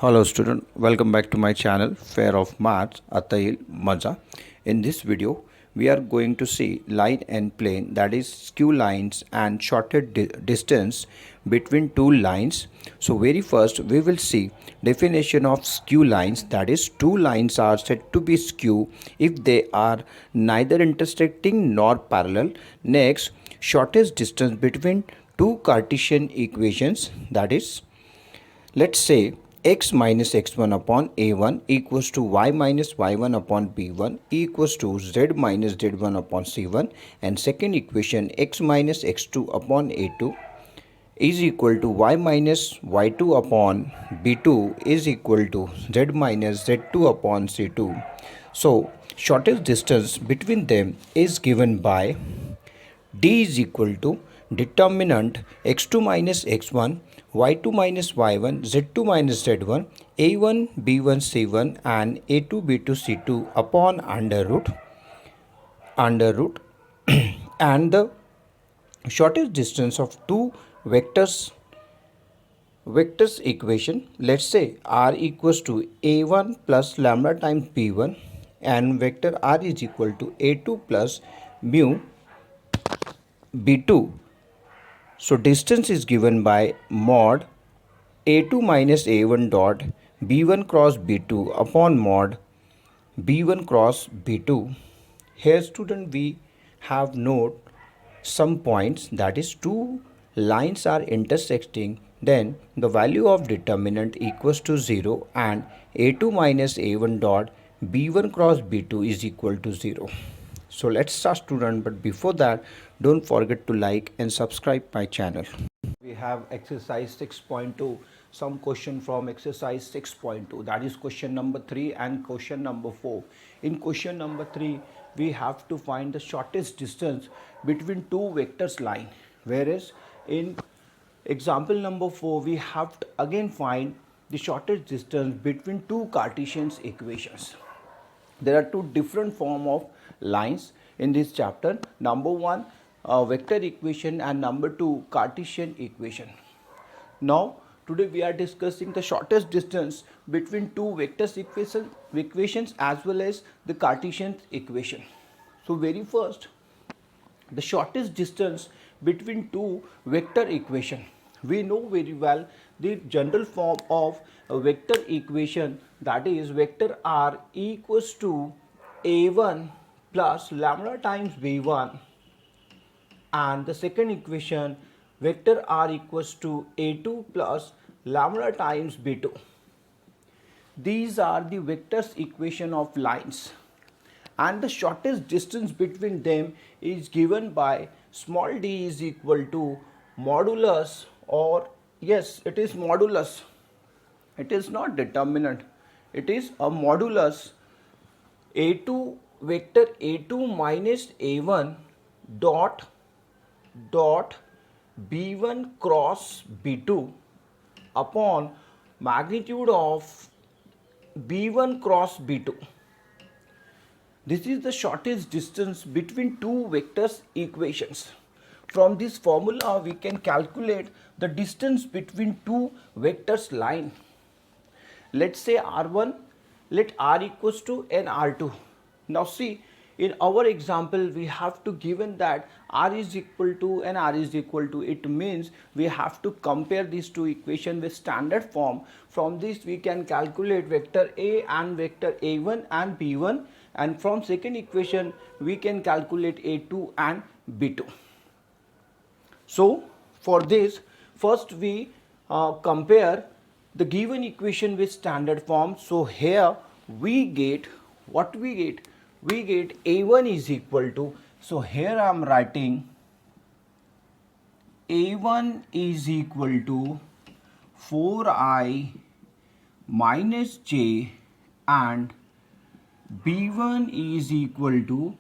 Hello student, welcome back to my channel Fair of Maths Atayil Maza. In this video, we are going to see line and plane, that is skew lines and shorted distance between two lines. So very first we will see definition of skew lines, that is two lines are said to be skew if they are neither intersecting nor parallel. Next, shortest distance between two Cartesian equations, that is, let's say x minus x1 upon a1 equals to y minus y1 upon b1 equals to z minus z1 upon c1, and second equation x minus x2 upon a2 is equal to y minus y2 upon b2 is equal to z minus z2 upon c2. So shortest distance between them is given by D is equal to determinant x2 minus x1, y2 minus y1, z2 minus z1, a1, b1, c1 and a2, b2, c2 upon under root and the shortest distance of two vectors equation. Let's say r equals to a1 plus lambda times b1 and vector r is equal to a2 plus mu b2. So distance is given by mod a2 minus a1 dot b1 cross b2 upon mod b1 cross b2. Here student, we have note some points, that is two lines are intersecting, then the value of determinant equals to 0 and a2 minus a1 dot b1 cross b2 is equal to 0. So let's start student, but before that don't forget to like and subscribe my channel. We have exercise 6.2, some question from exercise 6.2, that is question number 3 and question number 4. In question number 3 we have to find the shortest distance between two vectors line, whereas in example number 4 we have to again find the shortest distance between two Cartesian equations. There are two different form of lines in this chapter. Number one, vector equation, and number two, Cartesian equation. Now today we are discussing the shortest distance between two equations as well as the Cartesian equation. So very first, the shortest distance between two vector equation. We know very well the general form of a vector equation, that is vector r equals to a1 plus lambda times b1, and the second equation vector r equals to a2 plus lambda times b2. These are the vectors equation of lines, and the shortest distance between them is given by small d is equal to modulus, or yes, it is modulus, it is not determinant, it is a modulus a2 vector a2 minus a1 dot b1 cross b2 upon magnitude of b1 cross b2. This is the shortest distance between two vectors equations. From this formula we can calculate the distance between two vectors line. Let's say r1, let r equals to and r2. Now see, in our example we have to given that r is equal to and r is equal to, it means we have to compare these two equations with standard form. From this we can calculate vector a and vector a1 and b1, and from second equation we can calculate a2 and b2. So for this, first we compare the given equation with standard form. So here we get what we get, we get a1 is equal to, so here I am writing a1 is equal to 4i minus j, and b1 is equal to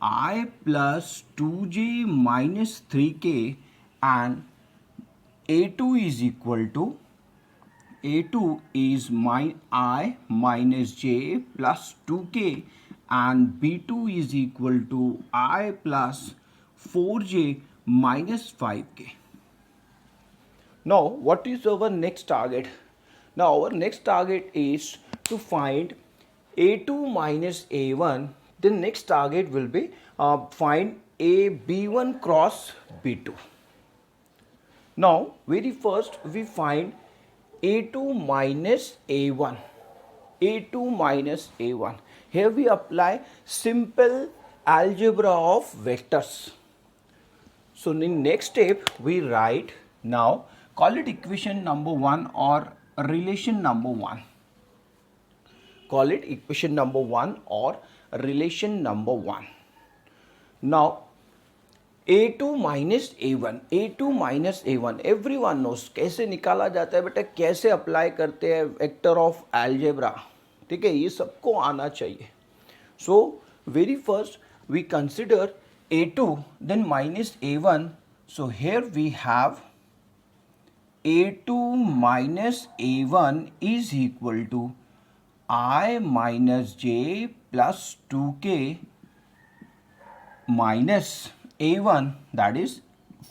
I plus 2j minus 3k, and a2 is equal to, a2 is I minus j plus 2k, and b2 is equal to I plus 4j minus 5k. Now what is our next target? Now our next target is to find A2 minus A1. The next target will be find a B1 cross B2. Now very first we find A2 minus A1. A2 minus A1. Here we apply simple algebra of vectors. So in next step we write, now call it equation number 1 or relation number 1. Call it equation number 1 or relation number 1. Now A2 minus A1, A2 minus A1, everyone knows कैसे निकाला जाता है बेटा, कैसे apply करते हैं vector of algebra, ठीक है, ये सबको आना चाहिए. So very first we consider A2 then minus A1. So here we have A2 minus A1 is equal to I minus j plus 2k minus A1, that is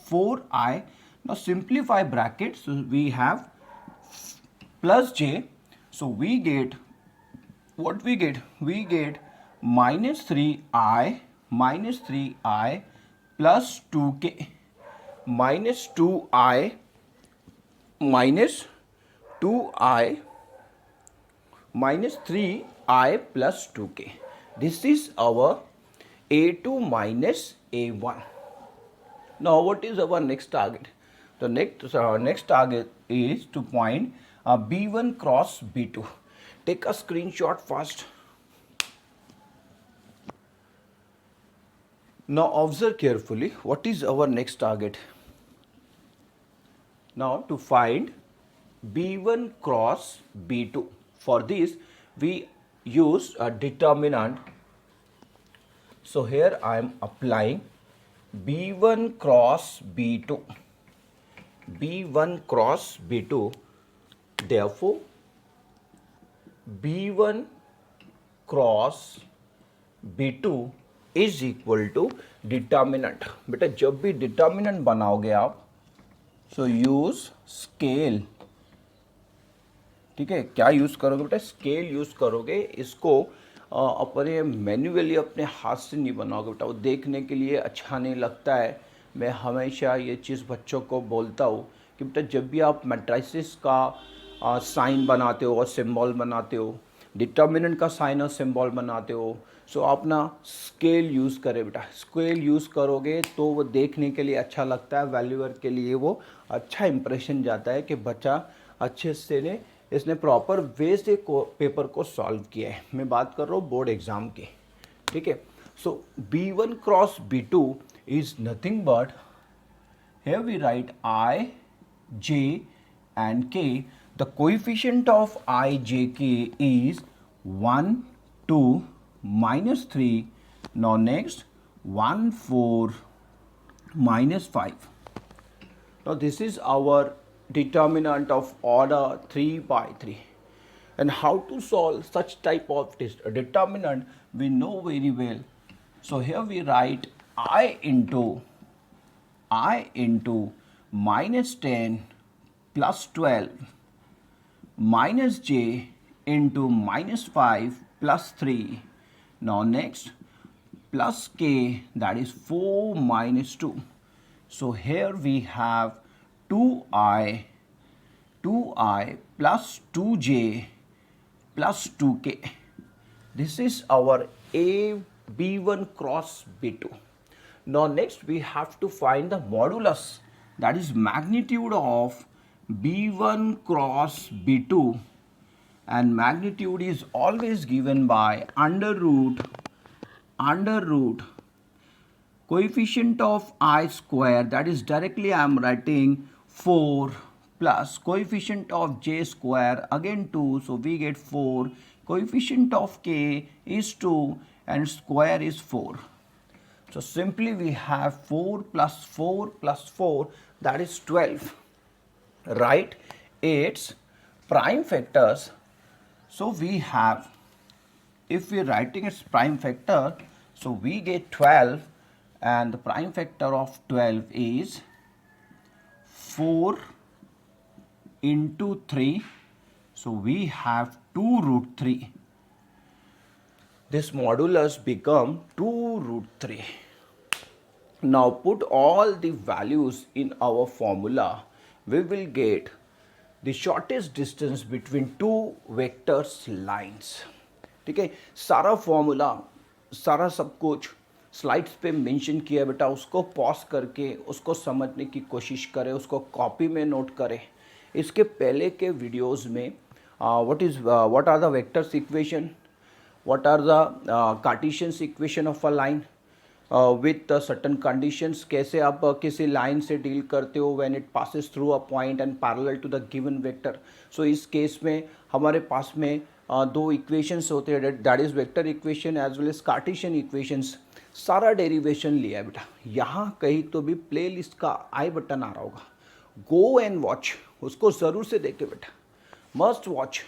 4i. Now simplify brackets, so we have plus j, so we get what we get? We get minus 3i plus 2k minus 2i minus 2i minus 3i plus 2k. This is our A2 minus A1. Now what is our next target? The next target is to find B1 cross B2. Take a screenshot first. Now observe carefully, what is our next target? Now to find B1 cross B2. For this we use a determinant. So here I am applying B1 cross B2. B1 cross B2. Therefore B1 cross B2 is equal to determinant. बेटा जब भी determinant बनाओगे आप, so use scale. ठीक है, क्या use करोगे बेटा? स्केल यूज़ करोगे. इसको अपने मैन्युअली अपने हाथ से नहीं बनाओगे बेटा, वो देखने के लिए अच्छा नहीं लगता है. मैं हमेशा ये चीज़ बच्चों को बोलता हूँ कि बेटा जब भी आप मैट्रिसेस का साइन बनाते हो और सिंबल बनाते हो, डिटर्मिनेंट का साइन और सिंबल बनाते हो, सो आप ना स्केल यूज़ करें बेटा. स्केल यूज़ करोगे तो वो देखने के लिए अच्छा लगता है, वैल्यूअर के लिए वो अच्छा इंप्रेशन जाता है कि बच्चा अच्छे से ने इसने प्रॉपर वे से पेपर को सॉल्व किया है. मैं बात कर रहा हूँ बोर्ड एग्ज़ाम की, ठीक है. सो B1 cross B2 is nothing but, here we write I, J and K. The coefficient of I, J, K is 1, 2, minus 3. Now next 1, 4, minus 5. Now this is our determinant of order 3 by 3. And how to solve such type of determinant we know very well. So here we write I into minus 10 plus 12 minus j into minus 5 plus 3. Now next plus k, that is 4 minus 2. So here we have 2i plus 2j plus 2k. This is our B1 cross B2. Now next we have to find the modulus, that is magnitude of B1 cross B2, and magnitude is always given by under root coefficient of I square, that is directly I am writing 4 plus coefficient of j square, again 2, so we get 4, coefficient of k is 2 and square is 4. So simply we have 4 plus 4 plus 4, that is 12. Write its prime factors. So we have, if we are writing its prime factor, so we get 12, and the prime factor of 12 is 4 into 3. So we have 2 root 3. This modulus become 2 root 3. Now put all the values in our formula. We will get the shortest distance between two vectors lines. ठीक है, सारा formula, सारा सब कुछ slides पे mention किया बेटा, उसको पॉज करके उसको समझने की कोशिश करें, उसको कॉपी में नोट करें. इसके पहले के वीडियोस में what are the vectors equation, what are the Cartesian equation of a line with certain conditions, कैसे आप किसी लाइन से डील करते हो when it passes through a point and parallel to the given vector. So इस case में हमारे पास में दो इक्वेशंस होते हैं, that is vector equation as well as cartesian equations. सारा डेरिवेशन लिया है बेटा. यहाँ कहीं तो भी प्ले लिस्ट का आई बटन आ रहा होगा, गो एंड वॉच, उसको ज़रूर से देखे बेटा, मस्ट वॉच.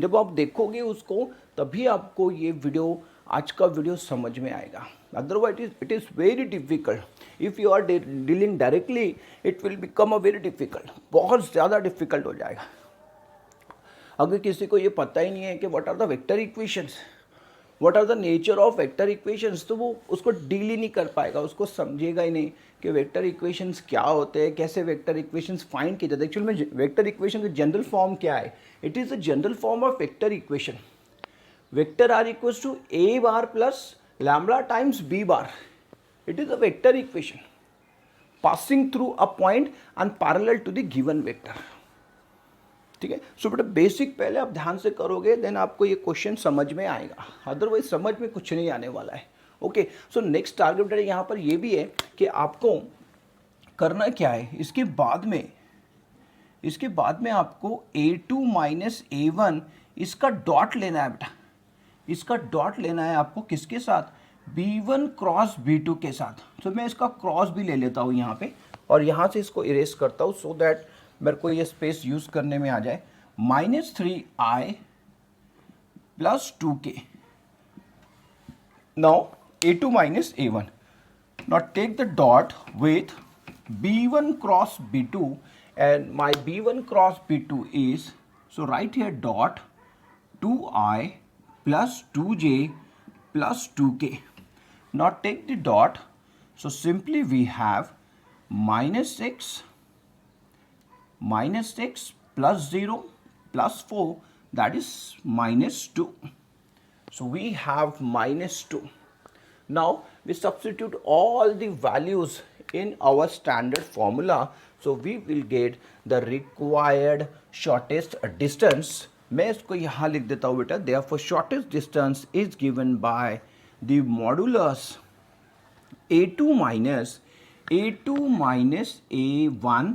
जब आप देखोगे उसको तभी आपको ये वीडियो, आज का वीडियो समझ में आएगा. Otherwise it is very difficult. If you are dealing directly it will become a very difficult. बहुत ज़्यादा डिफ़िकल्ट हो जाएगा. अगर किसी को ये पता ही नहीं है कि what are the vector equations, what are the nature of vector equations, तो वो उसको डील ही नहीं कर पाएगा, उसको समझेगा ही नहीं कि वेक्टर इक्वेशंस क्या होते हैं, कैसे वेक्टर इक्वेशंस फाइंड किए जाते हैं. एक्चुअल में वेक्टर इक्वेशन का जनरल फॉर्म क्या है? It is a general form of vector equation. Vector r equals to a bar plus lambda times b bar. It is a vector equation passing through a point and parallel to the given vector. ठीक है. सो बेटा basic पहले आप ध्यान से करोगे, then आपको ये क्वेश्चन समझ में आएगा, अदरवाइज समझ में कुछ नहीं आने वाला है. ओके. सो नेक्स्ट टारगेट बेटा यहाँ पर ये भी है कि आपको करना क्या है. इसके बाद में आपको a2 माइनस a1 इसका डॉट लेना है बेटा. इसका डॉट लेना है आपको किसके साथ? b1 क्रॉस b2 के साथ. तो मैं इसका क्रॉस भी ले लेता हूँ यहाँ पे, और यहाँ से इसको इरेज करता हूँ सो दैट मेरे को ये स्पेस यूज करने में आ जाए. -3i plus 2k. Now a2 minus a1. Now take the dot with b1 cross b2 and my b1 cross b2 is, so write here dot 2i plus 2j plus 2k. Now take the dot, so simply we have -6 plus 0 plus 4, that is -2. So we have -2. Now we substitute all the values in our standard formula, so we will get the required shortest distance. मैं इसको यहाँ लिख देता हूँ बेटा. Therefore shortest distance is given by the modulus a2 minus a1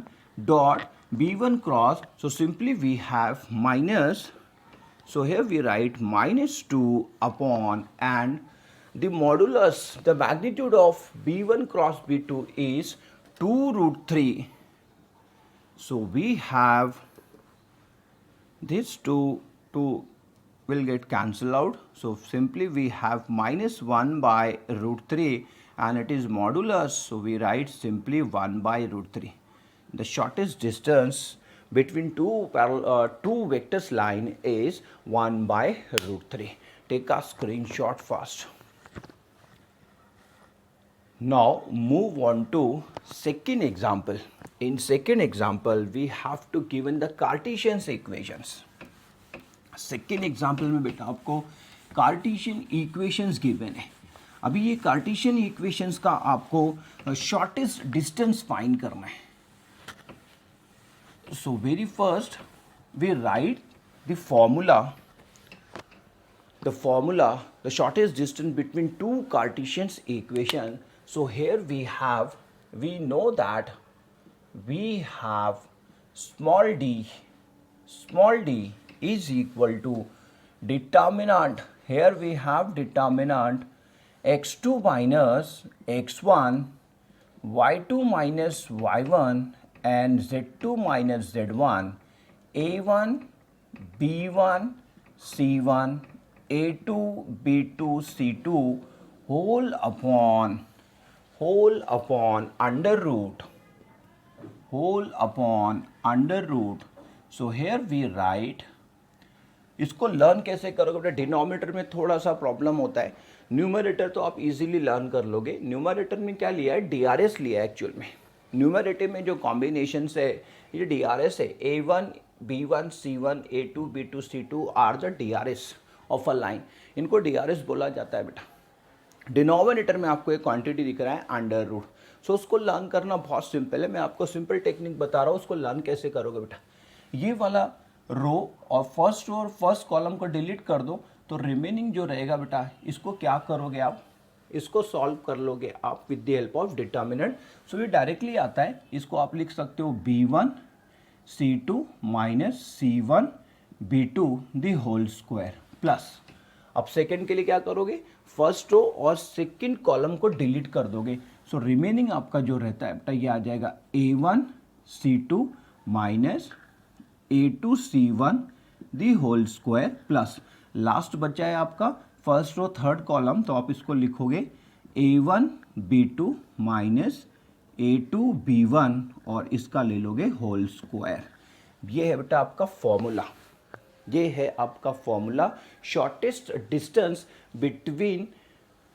dot b1 cross. So simply we have minus, so here we write -2 upon, and the modulus, the magnitude of b1 cross b2 is 2 root 3. So we have this 2 will get cancelled out. So simply we have -1 by root 3, and it is modulus, so we write simply 1 by root 3. The shortest distance between two vectors line is 1 by root 3. Take a screenshot fast. Now move on to second example. In second example we have to given the Cartesian equations. Second example में बेटा आपको Cartesian equations given है. अभी ये Cartesian equations का आपको shortest distance find करना है. So very first we write the formula, the shortest distance between two Cartesian equation. So here we know that we have small d is equal to determinant. Here we have determinant x2 minus x1, y2 minus y1 and z2 minus z1, a1 b1 c1 a2 b2 c2 whole upon under root. So here we write इसको learn कैसे करोगे बेटा, denominator में थोड़ा सा problem होता है, numerator तो आप इजीली लर्न कर लोगे। न्यूमरेटर में क्या लिया है, डीआरएस लिया है एक्चुअल में। न्यूमरेटर में जो कॉम्बिनेशन है ये डीआरएस है, A1 B1 C1 A2 B2 C2 are the DRs of a line, इनको डीआरएस बोला जाता है बेटा। डिनोमिनेटर में आपको एक क्वांटिटी दिख रहा है अंडर रूट, सो उसको लर्न करना बहुत सिंपल है। मैं आपको सिंपल टेक्निक बता रहा हूँ, उसको लर्न कैसे करोगे बेटा। ये वाला रो और फर्स्ट कॉलम को डिलीट कर दो, तो रिमेनिंग जो रहेगा बेटा, इसको क्या करोगे आप, इसको सॉल्व कर लोगे आप with the help of determinant. So ये डायरेक्टली आता है, इसको आप लिख सकते हो B1 C2 minus C1 B2 the whole square plus, अब सेकंड के लिए क्या करोगे, फर्स्ट रो और सेकंड कॉलम को डिलीट कर दोगे। सो रिमेनिंग आपका जो रहता है बेटा, ये आ जाएगा A1 C2 minus A2 C1 the whole square plus, last बचा है आपका फर्स्ट रो थर्ड कॉलम, तो आप इसको लिखोगे A1 B2 minus A2 B1 और इसका ले लोगे होल स्क्वायर। ये है बेटा आपका फॉर्मूला, ये है आपका formula, shortest distance between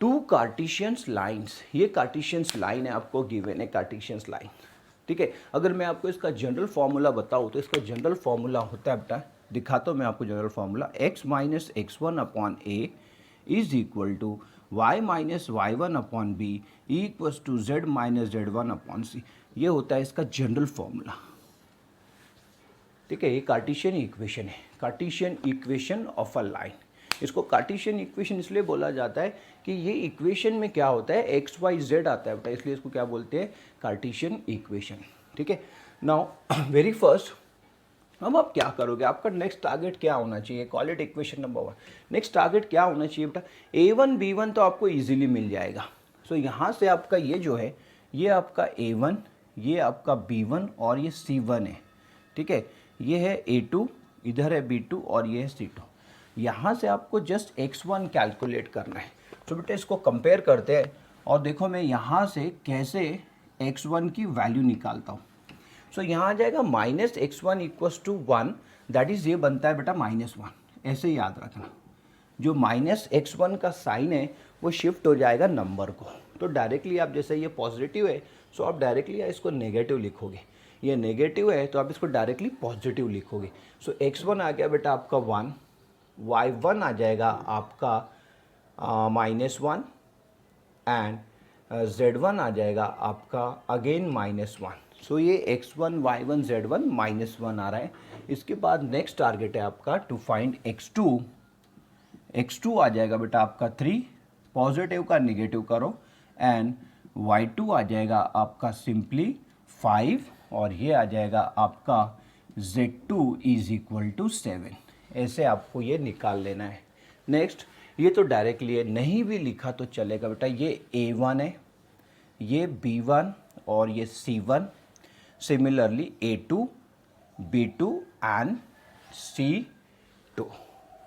two Cartesians lines. ये कार्टेशियंस लाइन है, आपको गिवन है कार्टेशियंस लाइन, ठीक है। अगर मैं आपको इसका जनरल फॉर्मूला बताऊँ तो इसका जनरल फॉर्मूला होता है बेटा, दिखाता हूँ मैं आपको general formula, x minus x1 upon a is equal to y minus y1 upon b equals to z minus z1 upon c। ये होता है इसका जनरल फॉर्मूला, ठीक है। ये कार्टेशियन इक्वेशन है, Cartesian equation of a line. इसको Cartesian equation इसलिए बोला जाता है कि ये इक्वेशन में क्या होता है, एक्स वाई जेड आता है बेटा, इसलिए इसको क्या बोलते हैं, कार्टेशियन इक्वेशन, ठीक है। नाउ वेरी फर्स्ट अब आप क्या करोगे, आपका नेक्स्ट टारगेट क्या होना चाहिए, call it equation number 1। Next target क्या होना चाहिए बेटा, A1 B1 तो आपको इजीली मिल जाएगा। सो यहाँ से आपका ये जो है, ये आपका A1, ये आपका B1 और ये C1 है, ठीक है। ये है A2, इधर है B2 और ये है C2। यहाँ से आपको जस्ट x1 कैलकुलेट करना है। तो बेटा इसको कंपेयर करते हैं और देखो मैं यहाँ से कैसे x1 की वैल्यू निकालता हूँ। सो यहाँ आ जाएगा minus x1 equals to 1, that is ये बनता है बेटा -1, ऐसे याद रखना। जो माइनस x1 का साइन है वो शिफ्ट हो जाएगा नंबर को, तो डायरेक्टली आप जैसे ये पॉजिटिव है, सो आप डायरेक्टली इसको नेगेटिव लिखोगे, ये नेगेटिव है तो आप इसको डायरेक्टली पॉजिटिव लिखोगे। सो x1 आ गया बेटा आपका 1, y1 आ जाएगा आपका -1 एंड z1 आ जाएगा आपका अगेन -1। सो ये x1 y1 z1 -1 आ रहा है। इसके बाद नेक्स्ट टारगेट है आपका टू फाइंड x2। x2 आ जाएगा बेटा आपका 3, पॉजिटिव का नेगेटिव करो, एंड y2 आ जाएगा आपका सिंपली 5 और ये आ जाएगा आपका z2 इज इक्वल टू 7। ऐसे आपको ये निकाल लेना है। नेक्स्ट ये तो डायरेक्टली है, नहीं भी लिखा तो चलेगा बेटा, ये A1 है, ये B1 और ये C1, similarly A2 B2 and C2।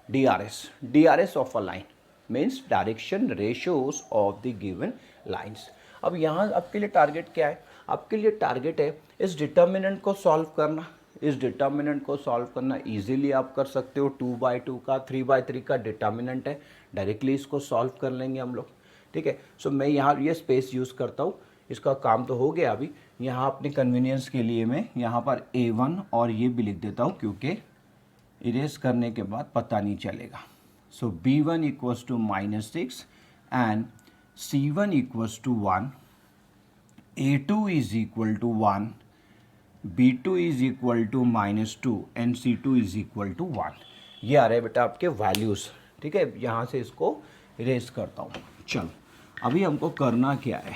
DRS of a line means direction ratios of the given lines. अब यहाँ आपके लिए टारगेट क्या है, आपके लिए टारगेट है इस डिटर्मिनेंट को सॉल्व करना। इस डिटर्मिनेंट को सॉल्व करना इजीली आप कर सकते हो, 2/2 का 3/3 का डिटर्मिनेंट है, डायरेक्टली इसको सॉल्व कर लेंगे हम लोग, ठीक है। सो मैं यहाँ ये स्पेस यूज़ करता हूँ, इसका काम तो हो गया। अभी यहाँ अपनी कन्वीनियंस के लिए मैं यहाँ पर A1 और ये भी लिख देता हूँ, क्योंकि इरेज करने के बाद पता नहीं चलेगा। So B1 equals to -6 and C1 equals to 1, A2 is equal to 1, B2 is equal to -2 and C2 is equal to 1। ये आ रहे बेटा आपके वैल्यूज़, ठीक है। यहाँ से इसको इरेज करता हूँ। चलो अभी हमको करना क्या है,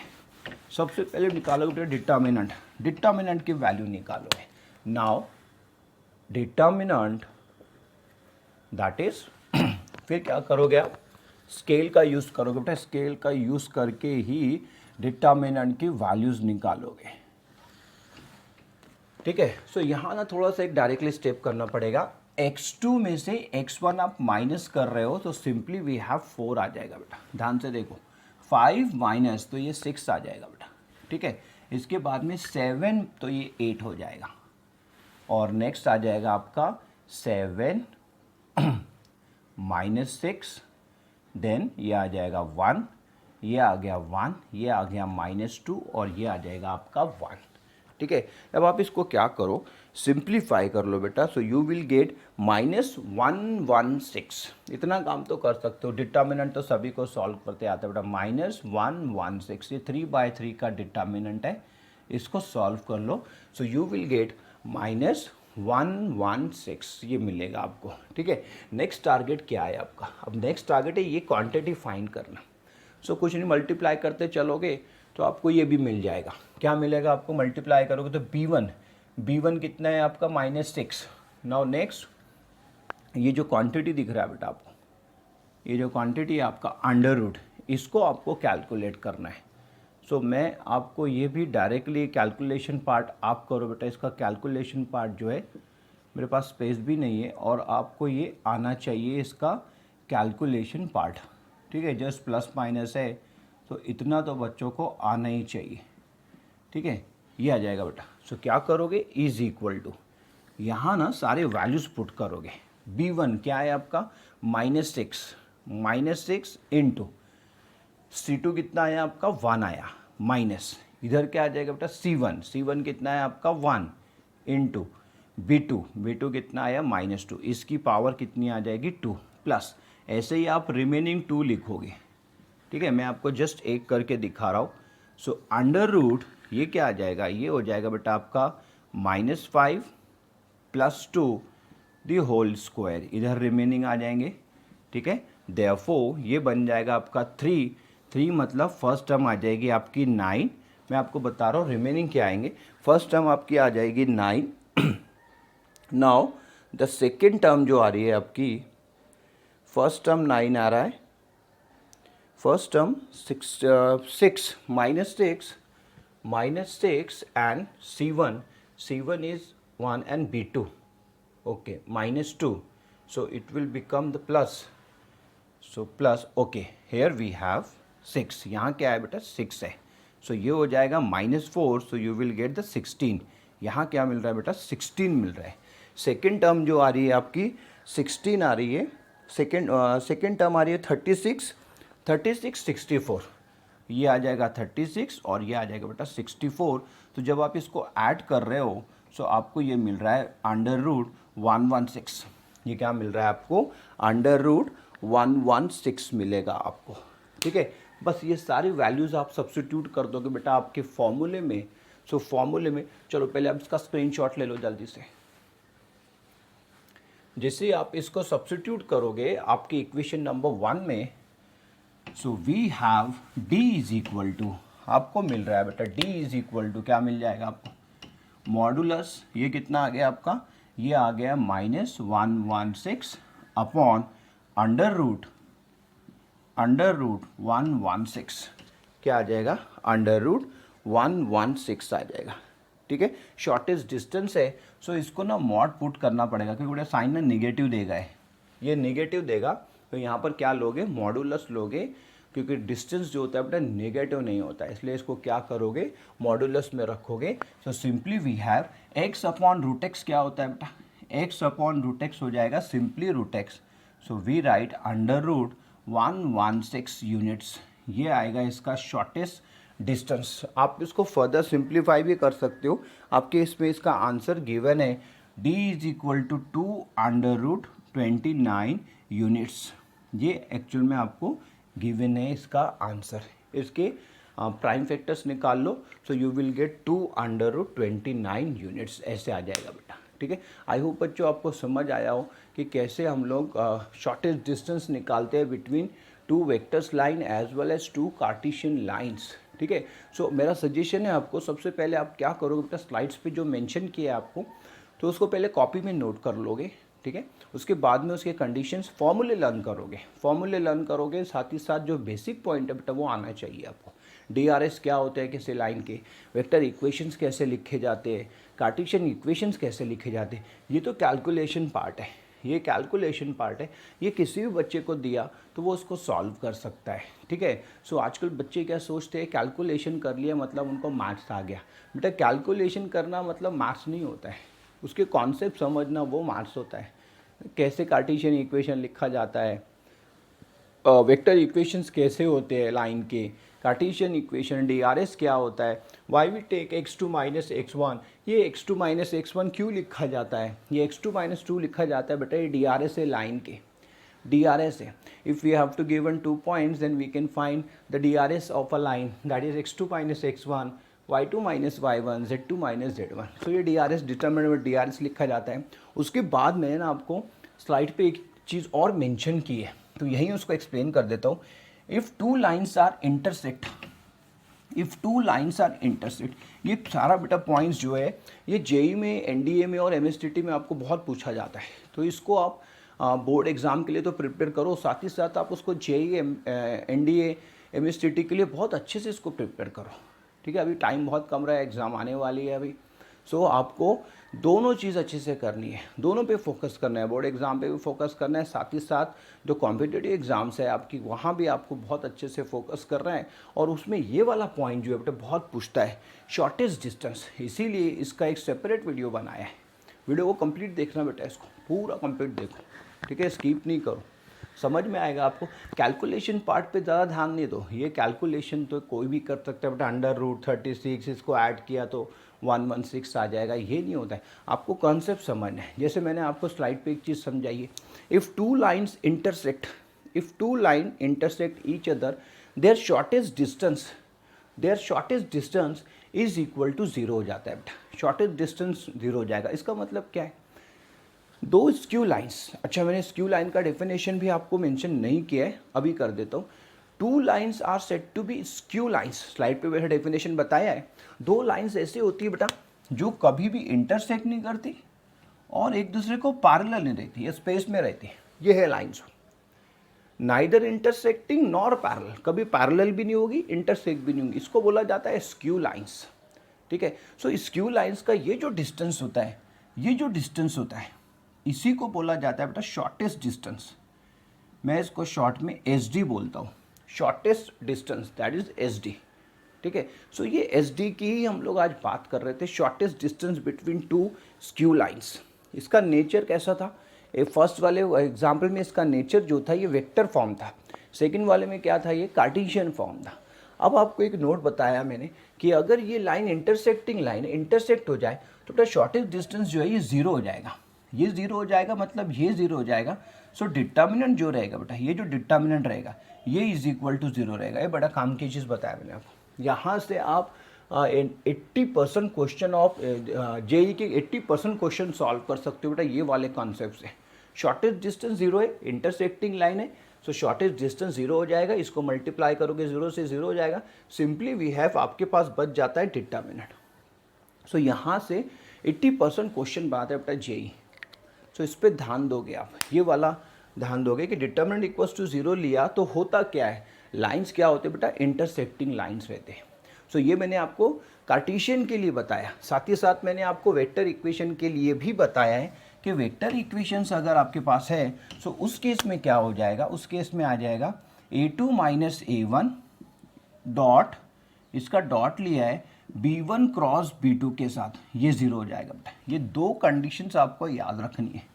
सबसे पहले निकालोगे बेटा डिटर्मिनेंट, डिटर्मिनेंट की वैल्यू निकालोगे। नाउ डिटर्मिनेंट दैट इज फिर क्या करोगे आप, स्केल का यूज़ करोगे बेटा, स्केल का यूज़ करके ही डिटर्मिनेंट की वैल्यूज़ निकालोगे, ठीक है। सो यहाँ ना थोड़ा सा एक डायरेक्टली स्टेप करना पड़ेगा। x2 में से x1 आप माइनस कर रहे हो तो सिंपली वी हैव 4 आ जाएगा बेटा, ध्यान से देखो, 5 माइनस तो ये 6 आ जाएगा बेटा, ठीक है। इसके बाद में 7 तो ये 8 हो जाएगा, और नेक्स्ट आ जाएगा आपका 7 -6, देन ये आ जाएगा 1, ये आ गया 1, ये आ गया -2 और ये आ जाएगा आपका 1। ठीक है, अब आप इसको क्या करो, सिंप्लीफाई कर लो बेटा। सो यू विल गेट -116। इतना काम तो कर सकते हो, डिटर्मिनेंट तो सभी को सॉल्व करते आता है बेटा। -116, ये 3/3 का डिटर्मिनेंट है, इसको सॉल्व कर लो। सो यू विल गेट -116, ये मिलेगा आपको। ठीक है, नेक्स्ट टारगेट क्या है आपका? अब नेक्स्ट टारगेट है ये क्वांटिटी फाइंड करना। सो कुछ नहीं, मल्टीप्लाई करते चलोगे तो आपको ये भी मिल जाएगा। क्या मिलेगा आपको? मल्टीप्लाई करोगे तो b1 कितना है आपका? -6। नाउ नेक्स्ट, ये जो क्वांटिटी दिख रहा है बेटा आपको, ये जो क्वांटिटी है आपका अंडर रूट, इसको आपको कैलकुलेट करना है। सो मैं आपको ये भी डायरेक्टली कैलकुलेशन पार्ट आप करो बेटा। इसका कैलकुलेशन पार्ट जो है, मेरे पास स्पेस भी नहीं है और आपको ये आना चाहिए इसका कैलकुलेशन पार्ट। ठीक है, जस्ट प्लस माइनस है तो इतना तो बच्चों को आना ही चाहिए। ठीक है, ये आ जाएगा बेटा। सो क्या करोगे? इज इक्वल टू, यहाँ ना सारे वैल्यूज़ पुट करोगे। b1 क्या है आपका? -6 इंटू c2 कितना आया आपका? 1 आया, माइनस इधर क्या आ जाएगा बेटा? c1 कितना है आपका? 1 इंटू b2 कितना आया? -2, इसकी पावर कितनी आ जाएगी? 2 प्लस, ऐसे ही आप रिमेनिंग 2 लिखोगे। ठीक है, मैं आपको जस्ट एक करके दिखा रहा हूँ। सो अंडर रूट ये क्या आ जाएगा? ये हो जाएगा बेटा आपका -5 + 2 दी होल स्क्वायर, इधर रिमेनिंग आ जाएंगे। ठीक है, देयरफॉर ये बन जाएगा आपका 3 मतलब फर्स्ट टर्म आ जाएगी आपकी 9। मैं आपको बता रहा हूँ रिमेनिंग क्या आएंगे। फर्स्ट टर्म आपकी आ जाएगी 9। नाउ द सेकेंड टर्म जो आ रही है आपकी, फर्स्ट टर्म 9 आ रहा है, first term 6 -6 and c1 is 1 and b2, okay, -2, so it will become the plus, so plus, okay, here we have 6, यहाँ क्या है बेटा? 6 है, so ये हो जाएगा -4, so you will get the 16। यहाँ क्या मिल रहा है बेटा? 16 मिल रहा है। सेकेंड टर्म जो आ रही है आपकी 16 आ रही है, सेकेंड टर्म आ रही है 36 64, ये आ जाएगा 36 और ये आ जाएगा बेटा 64। तो जब आप इसको ऐड कर रहे हो सो आपको ये मिल रहा है √116। ये क्या मिल रहा है आपको? √116 मिलेगा आपको। ठीक है, बस ये सारी वैल्यूज़ आप सब्स्टिट्यूट कर दोगे बेटा आपके फॉर्मूले में। सो फॉर्मूले में चलो पहले आप इसका स्क्रीनशॉट ले लो जल्दी से। जैसे आप इसको सब्स्टिट्यूट करोगे आपकी इक्वेशन नंबर 1 में, so we have d is equal to, आपको मिल रहा है बेटा d इज इक्वल टू क्या मिल जाएगा आपको? मॉडुलस ये कितना आ गया आपका? ये आ गया -116 अपॉन √116। क्या आ जाएगा? √116 आ जाएगा। ठीक है, शॉर्टेस्ट डिस्टेंस है, सो इसको ना मॉड पुट करना पड़ेगा क्योंकि बेटा साइन ना निगेटिव देगा है, ये निगेटिव देगा, तो यहाँ पर क्या लोगे? मॉडुलस लोगे, क्योंकि डिस्टेंस जो होता है बेटा नेगेटिव नहीं होता है, इसलिए इसको क्या करोगे? मॉडुलस में रखोगे। So simply we have x upon √x क्या होता है बेटा? x अपॉन √x हो जाएगा simply √x। So we write √116 units, ये आएगा इसका शॉर्टेस्ट डिस्टेंस। आप इसको फर्दर सिंप्लीफाई भी कर सकते हो, आपके इसमें इसका आंसर गिवन है d is equal to 2√29 units. ये एक्चुअल में आपको गिवन है इसका आंसर। इसके प्राइम फैक्टर्स निकाल लो, so you will get 2√29 units, ऐसे आ जाएगा बेटा। ठीक है, आई होप बच्चों आपको समझ आया हो कि कैसे हम लोग शॉर्टेस्ट डिस्टेंस निकालते हैं between 2 vectors line as well as 2 cartesian lines. ठीक है, सो मेरा सजेशन है आपको, सबसे पहले आप क्या करोगे बेटा? स्लाइड्स पे जो मेंशन किया है आपको, तो उसको पहले कॉपी में नोट कर लोगे। ठीक है, उसके बाद में उसके कंडीशंस फॉर्मूले लर्न करोगे, साथ ही साथ जो बेसिक पॉइंट है बेटा वो आना चाहिए आपको। DRS क्या होता है किसी लाइन के, वेक्टर इक्वेशंस कैसे लिखे जाते हैं, कार्टेशियन इक्वेशंस कैसे लिखे जाते हैं, ये तो कैलकुलेशन पार्ट है, ये किसी भी बच्चे को दिया तो वो उसको सॉल्व कर सकता है। ठीक है, सो आजकल बच्चे क्या सोचते हैं, कैलकुलेशन कर लिया मतलब उनको मैथ्स आ गया। बेटा कैलकुलेशन करना मतलब मैथ्स नहीं होता है, उसके कॉन्सेप्ट समझना वो मैथ्स होता है। कैसे कार्टेशियन इक्वेशन लिखा जाता है, वेक्टर इक्वेशंस कैसे होते हैं लाइन के, कार्टेशियन इक्वेशन DRS क्या होता है, why we take x2 minus x1, ये x2 माइनस x1 क्यों लिखा जाता है, ये x2 माइनस 2 लिखा जाता है बेटा, ये DRS है लाइन के, DRS है. If we have to given 2 points, then we can find the DRS of a line, that is x2 minus x1, y2 minus y1, z2 minus z1. So ये DRS determinant में DRS लिखा जाता है. उसके बाद मैंने ना आपको स्लाइड पे एक चीज़ और मेंशन की है, तो यहीं उसको एक्सप्लेन कर देता हूँ. If two lines are intersect, if two lines are intersect, ये सारा बेटा पॉइंट्स जो है ये जेई में, एनडीए में और एमएसटीटी में आपको बहुत पूछा जाता है. तो इसको आप बोर्ड एग्ज़ाम के लिए तो प्रिपेयर करो, साथ ही साथ आप उसको जेई, एनडीए, एमएसटीटी के लिए बहुत अच्छे से इसको प्रिपेयर करो. ठीक है, अभी टाइम बहुत कम रहा है, एग्ज़ाम आने वाली है अभी. सो आपको दोनों चीज़ अच्छे से करनी है, दोनों पे फोकस करना है, बोर्ड एग्ज़ाम पे भी फोकस करना है, साथ ही साथ जो कॉम्पिटिटिव एग्ज़ाम्स है आपकी वहाँ भी आपको बहुत अच्छे से फोकस करना है. और उसमें ये वाला पॉइंट जो है बेटा बहुत पूछता है, शॉर्टेस्ट डिस्टेंस, इसीलिए इसका एक सेपरेट वीडियो बनाया है. वीडियो को कंप्लीट देखना बेटा, इसको पूरा कंप्लीट देखो, ठीक है, स्किप नहीं करो, समझ में आएगा आपको. कैलकुलेशन पार्ट पे ज़्यादा ध्यान नहीं दो, ये कैलकुलेशन तो कोई भी कर सकता है बेटा, √36 इसको ऐड किया तो 116 आ जाएगा, ये नहीं होता है. आपको कॉन्सेप्ट समझना है. जैसे मैंने आपको स्लाइड पे एक चीज़ समझाई है, if two lines intersect, if two line intersect each other, their shortest distance is equal to 0 हो जाता है बेटा. शॉर्टेस्ट डिस्टेंस 0 हो जाएगा. इसका मतलब क्या है, दो स्क्यू लाइन्स, अच्छा मैंने स्क्यू लाइन का डेफिनेशन भी आपको मेंशन नहीं किया है, अभी कर देता हूँ. Two lines are said to be skew lines, slide पे वैसे डेफिनेशन बताया है. दो लाइन्स ऐसी होती है बेटा जो कभी भी इंटरसेक्ट नहीं करती और एक दूसरे को पैरेलल नहीं रहती, ये स्पेस में रहती है, ये है lines. Neither intersecting nor parallel, कभी पैरेलल भी नहीं होगी, इंटरसेक्ट भी नहीं होगी, इसको बोला जाता है स्क्यू लाइन्स. ठीक है, सो स्क्यू लाइन्स का ये जो डिस्टेंस होता है, ये जो डिस्टेंस होता है, इसी को बोला जाता है बेटा शॉर्टेस्ट डिस्टेंस. मैं इसको शॉर्ट में SD बोलता हूँ, shortest distance, that is SD. ठीक है, सो ये SD की ही हम लोग आज बात कर रहे थे, shortest distance between to skew lines. इसका नेचर कैसा था, ये फर्स्ट वाले एग्जाम्पल में इसका नेचर जो था ये वेक्टर फॉर्म था, सेकेंड वाले में क्या था, ये कार्टेशियन फॉर्म था. अब आपको एक नोट बताया मैंने कि अगर ये लाइन इंटरसेक्टिंग लाइन इंटरसेक्ट हो जाए तो बेटा शॉर्टेस्ट डिस्टेंस जो है ये 0 हो जाएगा. ये 0 हो जाएगा मतलब ये 0 हो जाएगा. सो डिटर्मिनेंट जो रहेगा बेटा, ये जो डिटर्मिनेंट रहेगा ये इज इक्वल टू 0 रहेगा. ये बड़ा काम की चीज़ बताया मैंने आपको. यहाँ से आप 80% क्वेश्चन ऑफ जेई के 80% क्वेश्चन सॉल्व कर सकते हो बेटा, ये वाले कॉन्सेप्ट से. शॉर्टेस्ट डिस्टेंस 0 है, इंटरसेक्टिंग लाइन है, सो शॉर्टेस्ट डिस्टेंस 0 हो जाएगा. इसको मल्टीप्लाई करोगे 0 से 0 हो जाएगा. सिंपली वी हैव, आपके पास बच जाता है डिटर्मिनेंट. सो यहाँ से 80% क्वेश्चन बनाते हैं बेटा जेई. सो इस पर ध्यान दोगे आप, ये वाला ध्यान दोगे कि डिटर्मिनेंट इक्वल्स टू 0 लिया तो होता क्या है, लाइंस क्या होते हैं बेटा, इंटरसेक्टिंग लाइंस रहते हैं. सो ये मैंने आपको कार्टेशियन के लिए बताया, साथ ही साथ मैंने आपको वेक्टर इक्वेशन के लिए भी बताया है कि वेक्टर इक्वेशंस अगर आपके पास है सो उस केस में क्या हो जाएगा, उस केस में आ जाएगा A2 माइनस A1 डॉट, इसका डॉट लिया है B1 क्रॉस B2 के साथ, ये 0 हो जाएगा बेटा. ये दो कंडीशंस आपको याद रखनी है.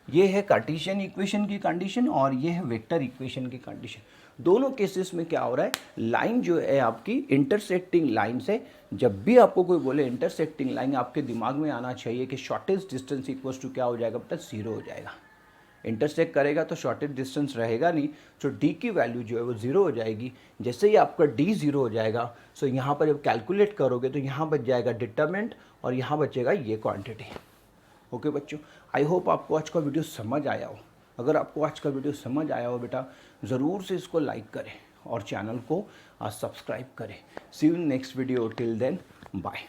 ये है कार्टेशियन इक्वेशन की कंडीशन और ये है वेक्टर इक्वेशन की कंडीशन. दोनों केसेस में क्या हो रहा है, लाइन जो है आपकी इंटरसेक्टिंग लाइन से, जब भी आपको कोई बोले इंटरसेक्टिंग लाइन, आपके दिमाग में आना चाहिए कि शॉर्टेस्ट डिस्टेंस इक्वल्स टू क्या हो जाएगा बेटा, 0 हो जाएगा. इंटरसेक्ट करेगा तो शॉर्टेस्ट डिस्टेंस रहेगा नहीं, तो D की वैल्यू जो है वो 0 हो जाएगी. जैसे ही आपका D 0 हो जाएगा सो यहाँ पर जब कैलकुलेट करोगे तो यहाँ बच जाएगा डिटरमिनेंट और यहाँ बचेगा ये क्वांटिटी. ओके बच्चों, आई होप आपको आज का वीडियो समझ आया हो. अगर आपको आज का वीडियो समझ आया हो बेटा, ज़रूर से इसको लाइक करें और चैनल को सब्सक्राइब करें. See you in next video, till then bye.